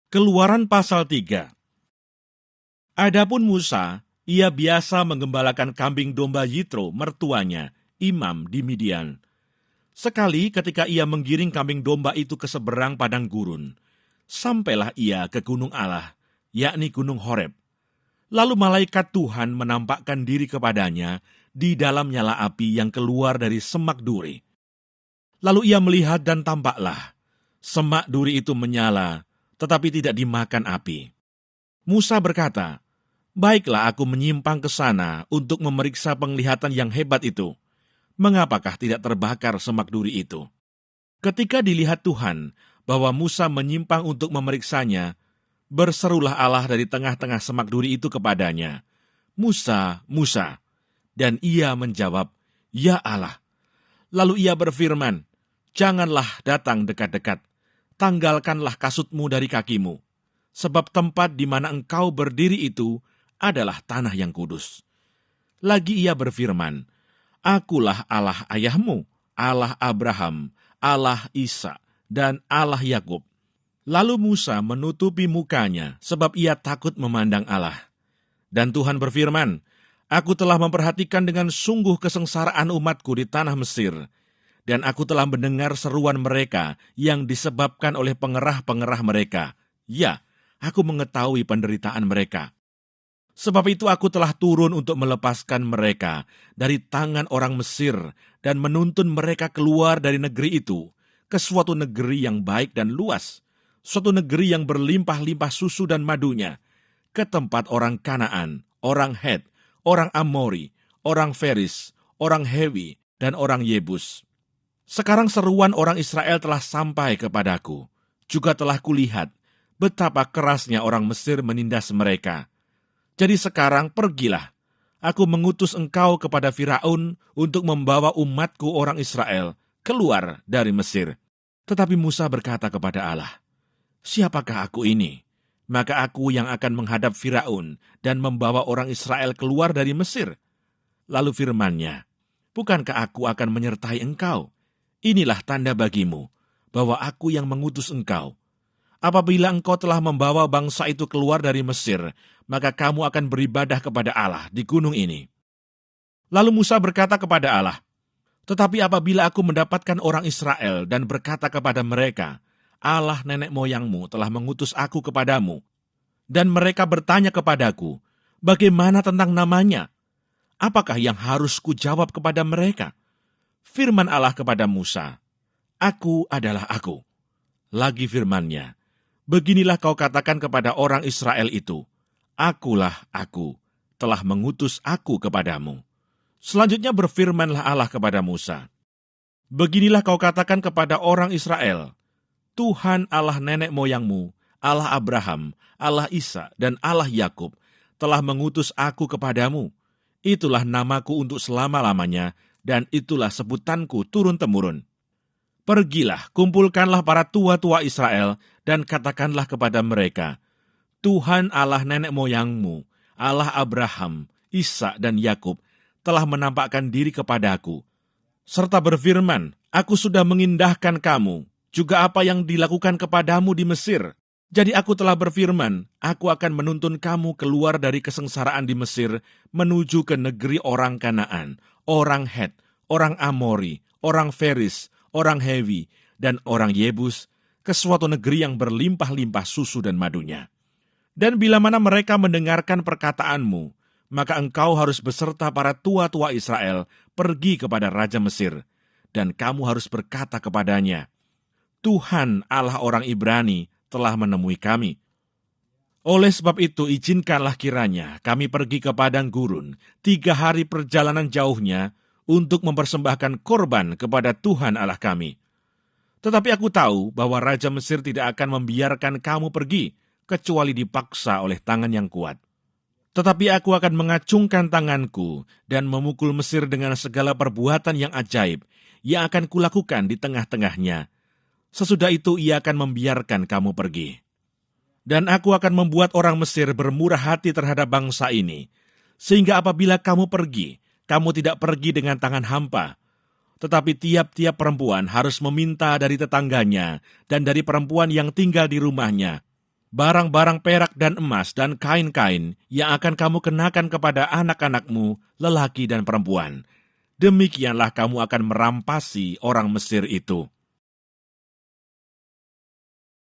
Keluaran pasal 3. Adapun Musa, ia biasa menggembalakan kambing domba Yitro, mertuanya, imam di Midian. Sekali ketika ia menggiring kambing domba itu ke seberang padang gurun, sampailah ia ke gunung Allah, yakni gunung Horeb. Lalu malaikat Tuhan menampakkan diri kepadanya di dalam nyala api yang keluar dari semak duri. Lalu ia melihat dan tampaklah, semak duri itu menyala, tetapi tidak dimakan api. Musa berkata, "Baiklah aku menyimpang ke sana untuk memeriksa penglihatan yang hebat itu. Mengapakah tidak terbakar semak duri itu?" Ketika dilihat Tuhan bahwa Musa menyimpang untuk memeriksanya, berserulah Allah dari tengah-tengah semak duri itu kepadanya, "Musa, Musa." Dan ia menjawab, "Ya Allah." Lalu ia berfirman, "Janganlah datang dekat-dekat. Tanggalkanlah kasutmu dari kakimu, sebab tempat di mana engkau berdiri itu adalah tanah yang kudus." Lagi ia berfirman, "Akulah Allah ayahmu, Allah Abraham, Allah Ishak, dan Allah Yakub." Lalu Musa menutupi mukanya, sebab ia takut memandang Allah. Dan Tuhan berfirman, "Aku telah memperhatikan dengan sungguh kesengsaraan umatku di tanah Mesir, dan aku telah mendengar seruan mereka yang disebabkan oleh pengerah-pengerah mereka. Ya, aku mengetahui penderitaan mereka. Sebab itu aku telah turun untuk melepaskan mereka dari tangan orang Mesir dan menuntun mereka keluar dari negeri itu ke suatu negeri yang baik dan luas, suatu negeri yang berlimpah-limpah susu dan madunya, ke tempat orang Kanaan, orang Het, orang Amori, orang Feris, orang Hewi, dan orang Yebus. Sekarang seruan orang Israel telah sampai kepadaku. Juga telah kulihat betapa kerasnya orang Mesir menindas mereka. Jadi sekarang pergilah. Aku mengutus engkau kepada Firaun untuk membawa umatku orang Israel keluar dari Mesir." Tetapi Musa berkata kepada Allah, "Siapakah aku ini? Maka aku yang akan menghadap Firaun dan membawa orang Israel keluar dari Mesir." Lalu firman-Nya, "Bukankah aku akan menyertai engkau? Inilah tanda bagimu, bahwa aku yang mengutus engkau. Apabila engkau telah membawa bangsa itu keluar dari Mesir, maka kamu akan beribadah kepada Allah di gunung ini." Lalu Musa berkata kepada Allah, "Tetapi apabila aku mendapatkan orang Israel dan berkata kepada mereka, 'Allah nenek moyangmu telah mengutus aku kepadamu,' dan mereka bertanya kepadaku, 'Bagaimana tentang namanya?' Apakah yang harus kujawab kepada mereka?" Firman Allah kepada Musa, "Aku adalah Aku." Lagi firman-Nya, "Beginilah kau katakan kepada orang Israel itu, 'Akulah Aku, telah mengutus aku kepadamu.'" Selanjutnya berfirmanlah Allah kepada Musa, "Beginilah kau katakan kepada orang Israel, 'Tuhan Allah nenek moyangmu, Allah Abraham, Allah Ishak, dan Allah Yakub, telah mengutus aku kepadamu. Itulah namaku untuk selama-lamanya, dan itulah sebutanku turun-temurun. Pergilah, kumpulkanlah para tua-tua Israel, dan katakanlah kepada mereka, Tuhan Allah nenek moyangmu, Allah Abraham, Ishak, dan Yakub, telah menampakkan diri kepadaku, serta berfirman, aku sudah mengindahkan kamu, juga apa yang dilakukan kepadamu di Mesir. Jadi aku telah berfirman, aku akan menuntun kamu keluar dari kesengsaraan di Mesir, menuju ke negeri orang Kanaan, orang Het, orang Amori, orang Feris, orang Hewi, dan orang Yebus, ke suatu negeri yang berlimpah-limpah susu dan madunya. Dan bila mana mereka mendengarkan perkataanmu, maka engkau harus beserta para tua-tua Israel pergi kepada Raja Mesir, dan kamu harus berkata kepadanya, Tuhan Allah orang Ibrani telah menemui kami. Oleh sebab itu, izinkanlah kiranya kami pergi ke padang gurun 3 hari perjalanan jauhnya untuk mempersembahkan korban kepada Tuhan Allah kami. Tetapi aku tahu bahwa Raja Mesir tidak akan membiarkan kamu pergi, kecuali dipaksa oleh tangan yang kuat. Tetapi aku akan mengacungkan tanganku dan memukul Mesir dengan segala perbuatan yang ajaib yang akan kulakukan di tengah-tengahnya. Sesudah itu ia akan membiarkan kamu pergi. Dan aku akan membuat orang Mesir bermurah hati terhadap bangsa ini, sehingga apabila kamu pergi, kamu tidak pergi dengan tangan hampa. Tetapi tiap-tiap perempuan harus meminta dari tetangganya dan dari perempuan yang tinggal di rumahnya, barang-barang perak dan emas dan kain-kain yang akan kamu kenakan kepada anak-anakmu, lelaki dan perempuan. Demikianlah kamu akan merampasi orang Mesir itu.